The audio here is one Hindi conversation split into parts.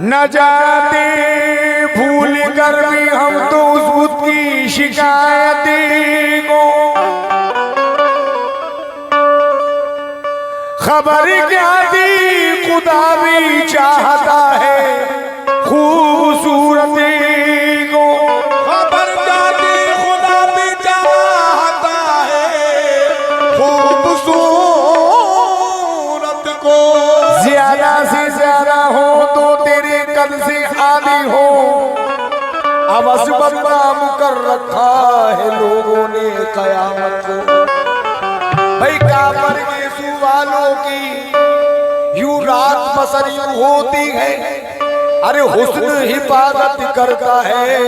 न जाते भूल कर भी हम तो उस बुत की शिकायत को खबर क्या दी खुदा भी चाहता है खूबसूरत को। खबर क्या दी खुदा भी चाहता है खूबसूरत को। ज्यादा से ज्यादा हो तो तेरे कद से आधी हो अब बदनाम कर रखा है लोगों ने कयामत को। भाई काबर के सुवालों की यूं रात बसर यूं होती है। अरे हुस्न हिफाजत करता है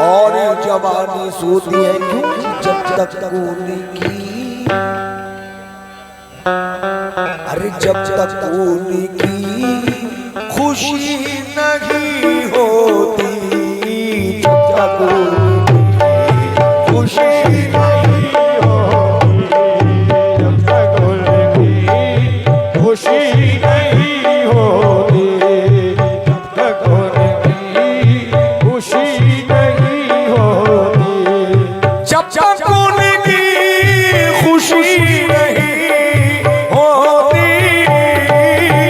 और जवानी सोती है क्योंकि जब तक कोने की अरे जब तक कोने की खुशी नहीं होती जब तक खुशी नहीं खुशी नहीं होती जब तक उनकी खुशी नहीं होती। जब तक उनकी खुशी नहीं होती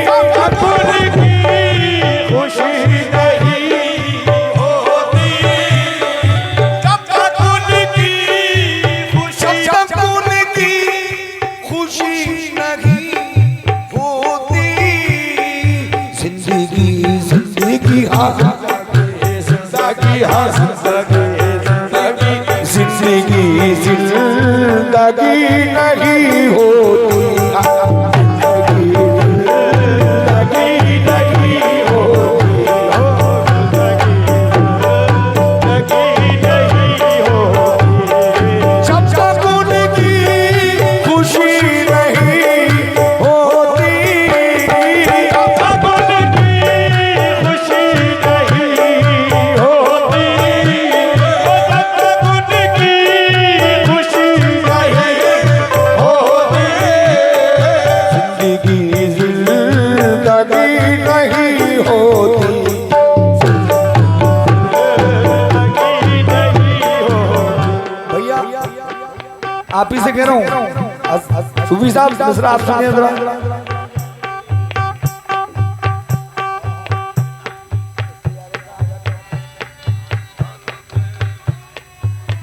जब तक उनकी खुशी नहीं होती जब तक उनकी खुशी जब तक उनकी खुशी नहीं जिंदगी जिंदगी हाँ जिंदगी हाँ जिंदगी जिंदगी नहीं होती आप ही से कह रहा हूँ सूफी साहब दूसरा आप सुनिए जरा।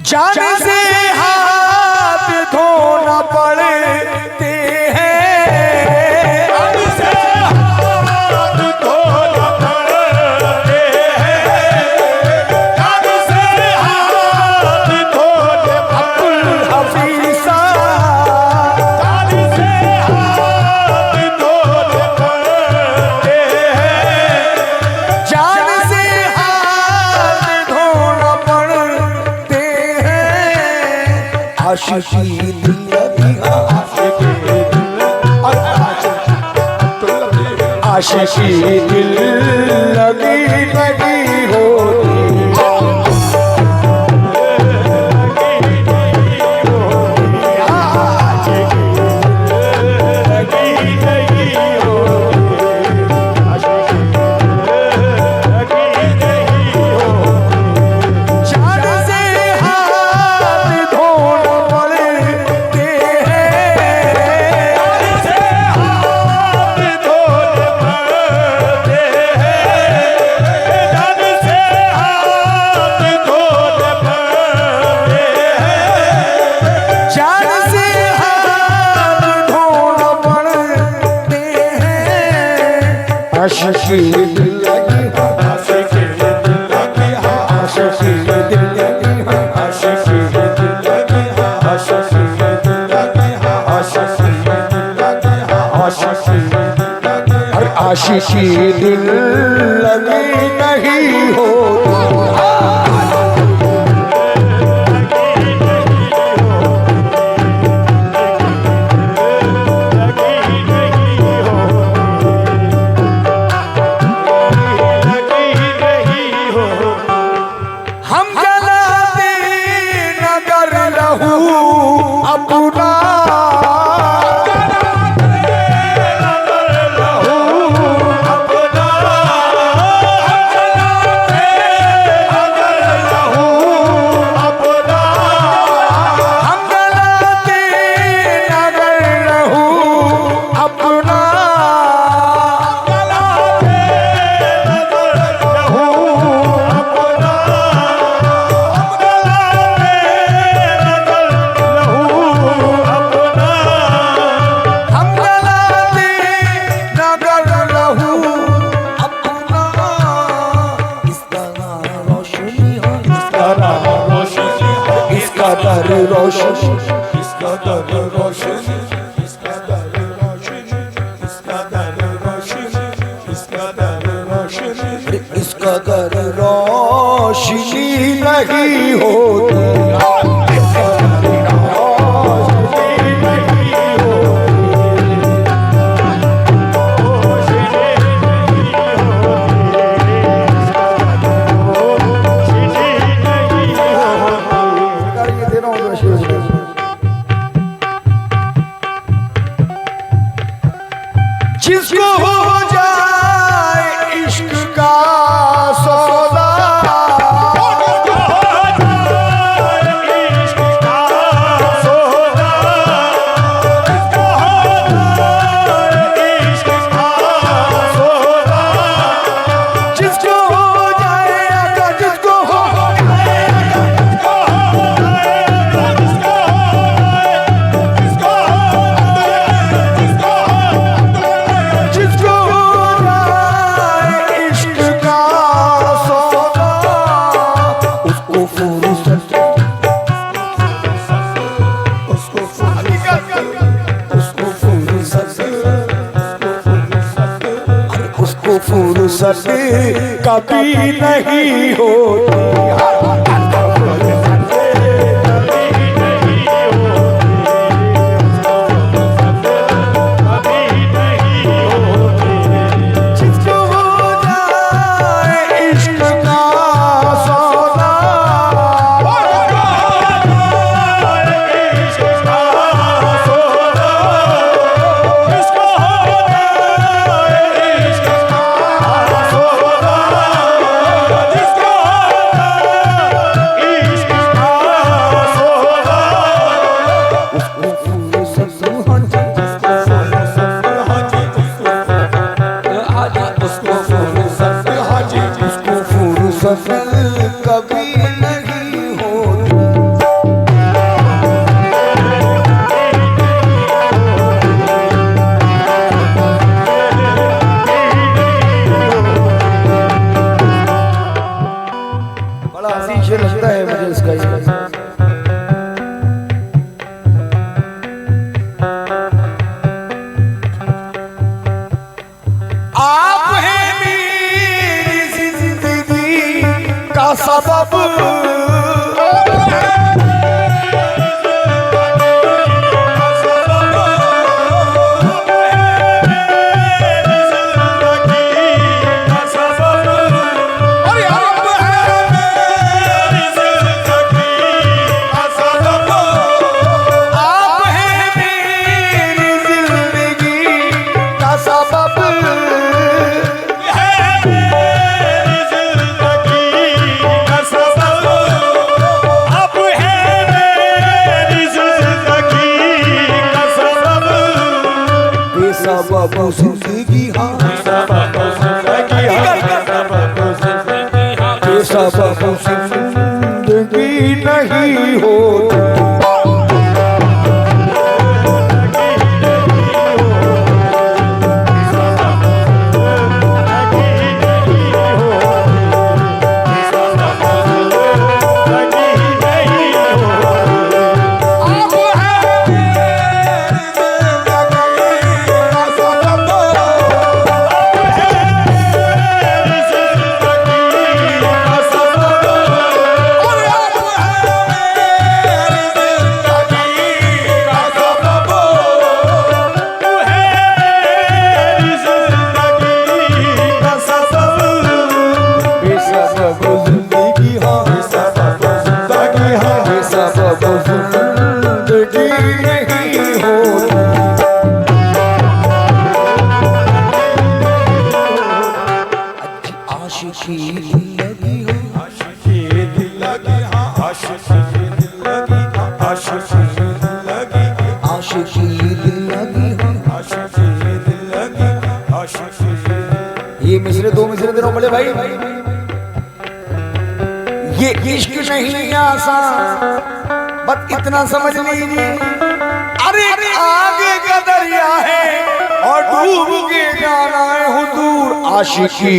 जाने से हाथ धोना पड़ते हैं आशिकी दिल लगी आशिकी दिल लगी नहीं होती आशिकी दिल लगी आशिकी दिल लगी आशिकी दिल लगी आशिकी दिल लगी आशिकी दिल लगी आशिकी दिल लगी आशिकी अरे आशिकी दिल लगी नहीं होती अपना कदर रोशन, इस कदर रोशन, इस कदर रोशन, इस कदर रोशन, इस कदर रोशन, इस कदर रोशनी नहीं होती, इस कदर रोशनी नहीं जिसको हो जाए इश्क का सौदा, जिसको हो जाए आका, जिसको हो जिसको हो जाए इश्क का सौदा, उसको फुर्सत, उसको फुर्सत, उसको फुर्सत, उसको फुर्सत कभी नहीं होती। जिसको हो जाए इश्क का सौदा, उसको फुर्सत कभी नहीं होती। बड़ा हसीन शेर लगता है मुझे इसका। आप हैं मेरी जिंदगी का सबब, अरे आप हैं मेरी जिंदगी का सबब, आप हैं मेरी जिंदगी का सबब, सबब जिंदगी, हाँ सबब जिंदगी नहीं होती। ये मिसरे दो मिसरे दिनों बड़े भाई, ये इश्क नहीं आसान, बस इतना समझ लीजिए। अरे आगे का दरिया है और डूब के जाना है हुजूर आशिकी।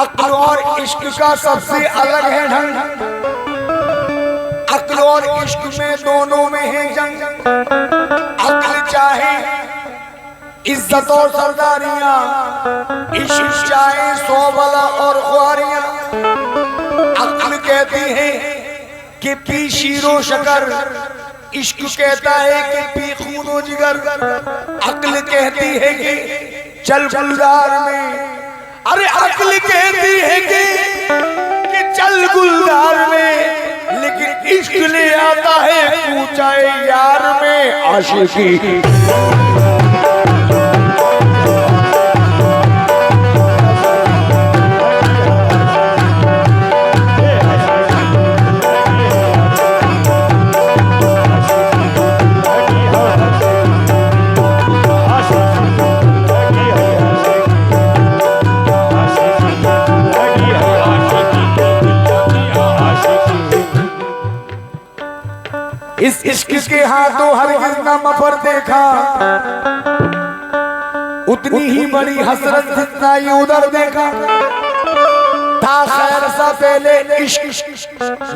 अक्ल और इश्क का सबसे अलग है ढंग। अक्ल और इश्क में दोनों में है जंग। अक्ल चाहे इज्जत और सरदारियां, इश्क चाहे सोबला और ख्वारियां। अक्ल कहती है कि पी शीरो शकर, इश्क कहता है कि पी खूनो जिगर। अक्ल कहती है कि चल गुलजार में, अरे अक्ल कहती है कि चल गुलजार में, लेकिन इश्क ले आता है ऊंचाई यार में आशिकी। इस इश्क के हाथों हरगिज़ न मफर देखा, उतनी ही बड़ी हसरत जितना ये उधर देखा। था खैर सा पहले इश्क,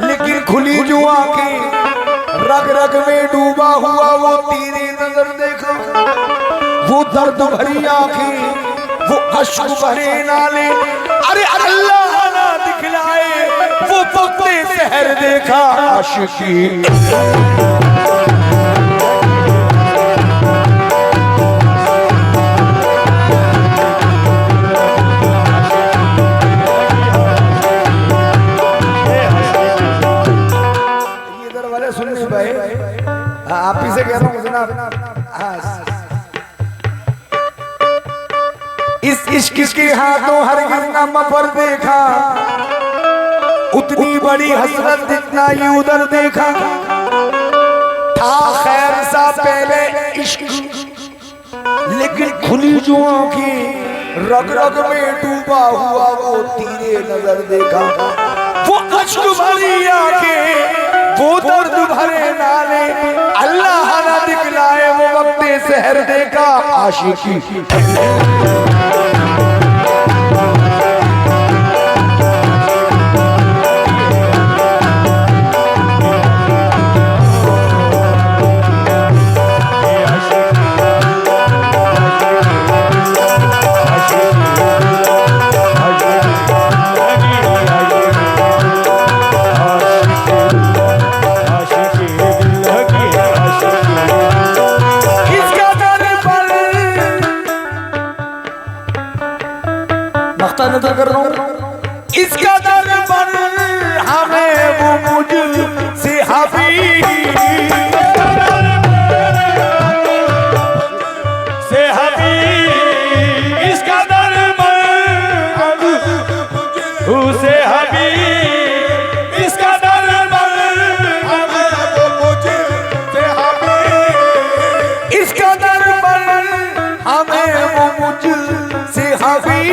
लेकिन खुली जो आंखें रग रग में डूबा हुआ वो तेरी नजर देखा। वो दर्द भरी आंखें, वो अश्क भरे नाले, अरे अल्लाह ना दिखलाए वो पक्के शहर देखा आशिकी। आप ही से कह रहा हूँ जनाब। इस इश्क के हाथों हरगिज़ न मफर देखा, उतनी बड़ी हसरत जितना ये उधर देखा। था खैर सा पहले इश्क, लेकिन खुली जो आंखें रग रग में डूबा हुआ वो तीरे नजर देखा। वो अश्क भरी आंखें, वो दर्द भरे नाले, अल्लाह ना दिखलाए वो वक्ते शहर देखा आशिकी। नजर कर रहा हूं इसका दर पर हमें वो मुझ से हबी से हबी, इसका दर पर उसे हबी, इसका दर पर हमें मुझ से हबी, इसका दर पर हमें वो मुझ से हबी।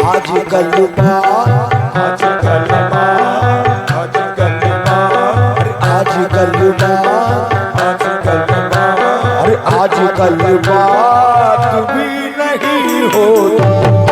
आज कल बात, आज कल बात, आज कल बात, आज कल बात, आज कल बात, अरे आज कल बात भी नहीं होती।